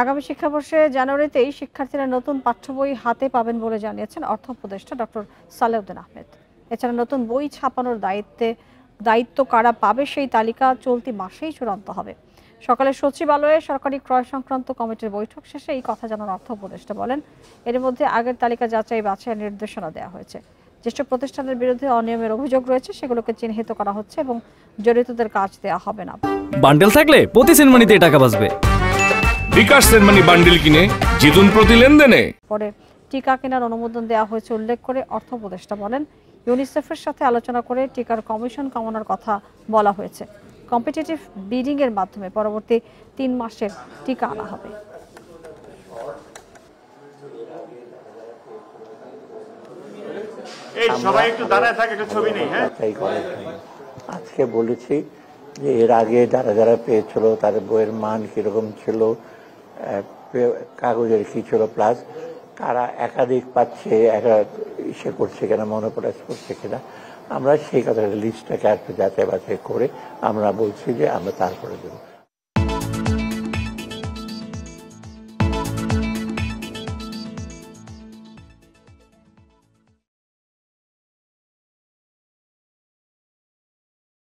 আগামী শিক্ষাবর্ষে জানুয়ারিতেই শিক্ষার্থীরা নতুন পাঠ্য বই হাতে পাবেন বলে জানিয়েছেন অর্থ উপদেষ্টা ডক্টর সালেউদ্দিন আহমেদ। এছাড়া নতুন বই ছাপানোর দায়িত্ব কারা পাবে সেই তালিকা চলতি মাসেই চূড়ান্ত হবে। সকালে সচিবালয়ে সরকারি ক্রয় সংক্রান্ত কমিটির বৈঠক শেষে এই কথা জানান অর্থ উপদেষ্টা বলেন, এর মধ্যে আগের তালিকা যাচাই বাছাইয়ের নির্দেশনা দেওয়া হয়েছে। যেসব প্রতিষ্ঠানের বিরুদ্ধে অনিয়মের অভিযোগ রয়েছে সেগুলোকে চিহ্নিত করা হচ্ছে এবং জড়িতদের কাজ দেওয়া হবে না। বান্ডেল থাকলে প্রতি সেনমানিতে টাকা বাঁচবে। বিকাশ সেনমানি বান্ডেল কিনে জিতুন প্রতি লেনদেনে। পরে টিকা কেনার অনুমোদন দেওয়া হয়েছে উল্লেখ করে অর্থ উপদেষ্টা বলেন, ইউনিসেফের সাথে আলোচনা করে টিকার কমিশন কমানোর কথা বলা হয়েছে। কম্পিটিটিভ বিডিং এর মাধ্যমে পরবর্তী 3 মাসের টিকা আনা হবে। সবাই একটু দাঁড়ায় থাকে, একটা ছবি নেই। হ্যাঁ, আজকে বলেছি যে এর আগে যারা যারা পেয়েছিল তার বইয়ের মান কিরকম ছিল, কাগজের কি ছিল, প্লাস কারা একাধিক পাচ্ছে, ইসে করছে কিনা, মনোপ্রাইজ করছে কিনা, আমরা সেই কথা লিস্টটাকে একটু যাচাই বাছাই করে আমরা বলছি যে আমরা তারপরে দেবো।